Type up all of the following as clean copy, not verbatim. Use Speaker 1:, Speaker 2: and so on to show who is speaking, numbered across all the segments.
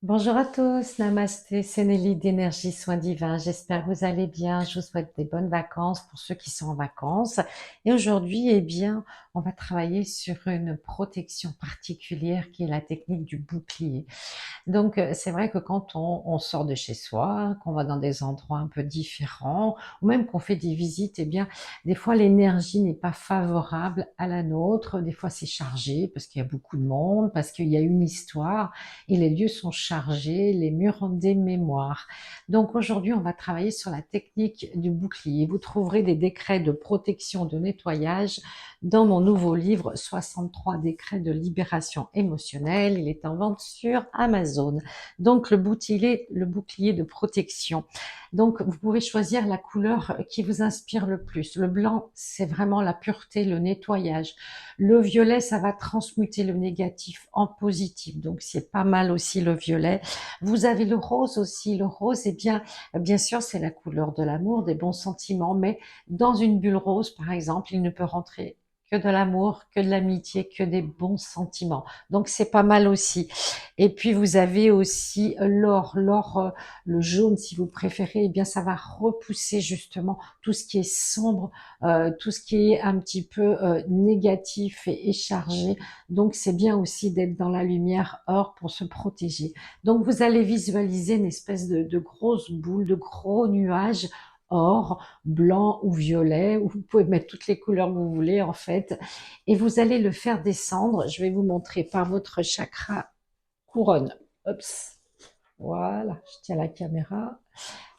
Speaker 1: Bonjour à tous, namasté, c'est Nelly d'Énergie Soins Divins. J'espère que vous allez bien. Je vous souhaite des bonnes vacances pour ceux qui sont en vacances. Et aujourd'hui, eh bien, on va travailler sur une protection particulière qui est la technique du bouclier. Donc, c'est vrai que quand on sort de chez soi, qu'on va dans des endroits un peu différents, ou même qu'on fait des visites, eh bien, des fois, l'énergie n'est pas favorable à la nôtre. Des fois, c'est chargé parce qu'il y a beaucoup de monde, parce qu'il y a une histoire, et les lieux sont chargés, les murs ont des mémoires. Donc, aujourd'hui, on va travailler sur la technique du bouclier. Vous trouverez des décrets de protection, de nettoyage dans mon nouveau livre 63 décrets de libération émotionnelle. Il est en vente sur Amazon. Donc le bouclier de protection. Donc vous pouvez choisir la couleur qui vous inspire le plus. Le blanc, c'est vraiment la pureté, le nettoyage. Le violet, ça va transmuter le négatif en positif. Donc c'est pas mal aussi le violet. Vous avez le rose aussi. Le rose, eh bien sûr, c'est la couleur de l'amour, des bons sentiments, mais dans une bulle rose, par exemple, il ne peut rentrer que de l'amour, que de l'amitié, que des bons sentiments. Donc c'est pas mal aussi. Et puis vous avez aussi l'or, le jaune si vous préférez, eh bien ça va repousser justement tout ce qui est sombre, tout ce qui est un petit peu négatif et chargé. Donc c'est bien aussi d'être dans la lumière or pour se protéger. Donc vous allez visualiser une espèce de grosse boule, de gros nuages or, blanc ou violet, ou vous pouvez mettre toutes les couleurs que vous voulez en fait, et vous allez le faire descendre. Je vais vous montrer par votre chakra couronne. Oups. Voilà, je tiens la caméra.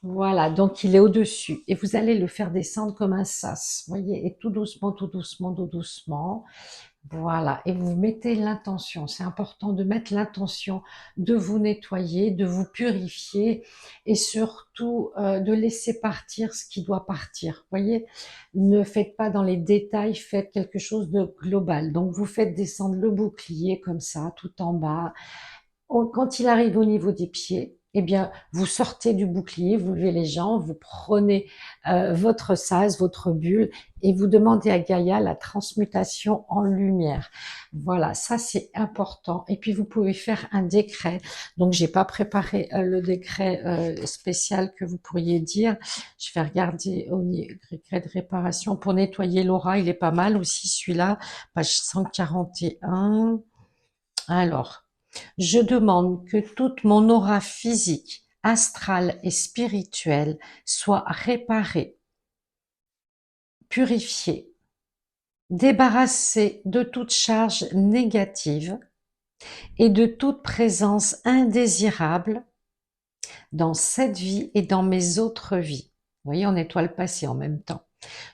Speaker 1: Voilà, donc il est au-dessus et vous allez le faire descendre comme un sas, voyez, et tout doucement, tout doucement, tout doucement. Voilà, et vous mettez l'intention. C'est important de mettre l'intention de vous nettoyer, de vous purifier et surtout de laisser partir ce qui doit partir. Voyez, ne faites pas dans les détails, faites quelque chose de global. Donc vous faites descendre le bouclier comme ça, tout en bas, quand il arrive au niveau des pieds, eh bien, vous sortez du bouclier, vous levez les jambes, vous prenez votre sas, votre bulle, et vous demandez à Gaïa la transmutation en lumière. Voilà, ça c'est important. Et puis vous pouvez faire un décret. Donc j'ai pas préparé le décret spécial que vous pourriez dire. Je vais regarder au décret de réparation pour nettoyer l'aura. Il est pas mal aussi celui-là, page 141. Alors, je demande que toute mon aura physique, astrale et spirituelle soit réparée, purifiée, débarrassée de toute charge négative et de toute présence indésirable dans cette vie et dans mes autres vies. Vous voyez, on nettoie le passé en même temps.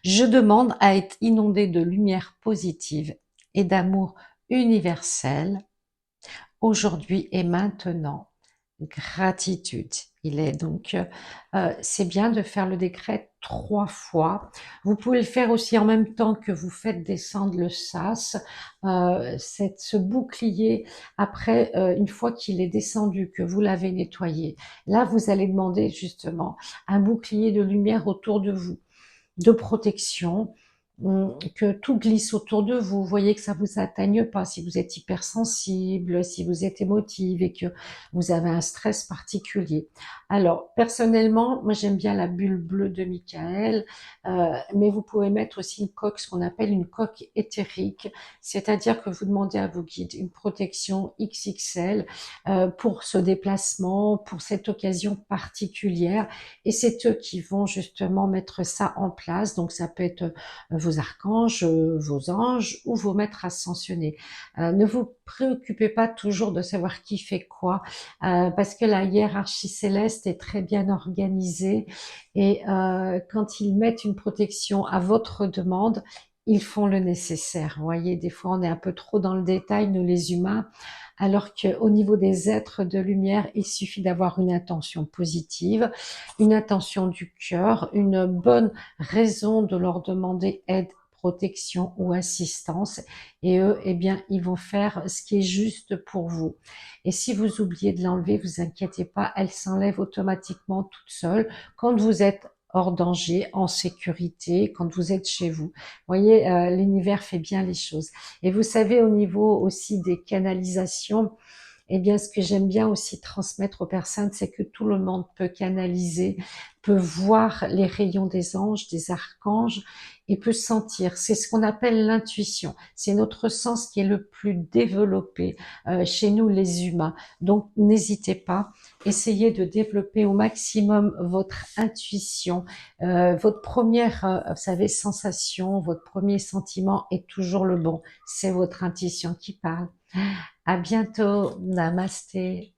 Speaker 1: Je demande à être inondée de lumière positive et d'amour universel aujourd'hui et maintenant. Gratitude. Il est donc, c'est bien de faire le décret 3 fois. Vous pouvez le faire aussi en même temps que vous faites descendre le sas. Ce bouclier, après, une fois qu'il est descendu, que vous l'avez nettoyé, là, vous allez demander justement un bouclier de lumière autour de vous, de protection, que tout glisse autour de vous. Vous voyez que ça vous atteigne pas si vous êtes hypersensible, si vous êtes émotive et que vous avez un stress particulier. Alors, personnellement, moi j'aime bien la bulle bleue de Michael, mais vous pouvez mettre aussi une coque, ce qu'on appelle une coque éthérique, c'est-à-dire que vous demandez à vos guides une protection XXL pour ce déplacement, pour cette occasion particulière, et c'est eux qui vont justement mettre ça en place. Donc ça peut être vos archanges, vos anges ou vos maîtres ascensionnés. Ne vous préoccupez pas toujours de savoir qui fait quoi, parce que la hiérarchie céleste est très bien organisée et quand ils mettent une protection à votre demande, ils font le nécessaire. Vous voyez, des fois on est un peu trop dans le détail, nous les humains, alors qu'au niveau des êtres de lumière, il suffit d'avoir une intention positive, une intention du cœur, une bonne raison de leur demander aide, protection ou assistance, et eux, eh bien, ils vont faire ce qui est juste pour vous. Et si vous oubliez de l'enlever, vous inquiétez pas, elle s'enlève automatiquement toute seule quand vous êtes hors danger, en sécurité, quand vous êtes chez vous. Vous voyez, l'univers fait bien les choses. Et vous savez, au niveau aussi des canalisations, Eh bien, ce que j'aime bien aussi transmettre aux personnes, c'est que tout le monde peut canaliser, peut voir les rayons des anges, des archanges, et peut sentir. C'est ce qu'on appelle l'intuition. C'est notre sens qui est le plus développé chez nous les humains. Donc, n'hésitez pas, essayez de développer au maximum votre intuition. Votre première, vous savez, sensation, votre premier sentiment est toujours le bon. C'est votre intuition qui parle. À bientôt. Namasté.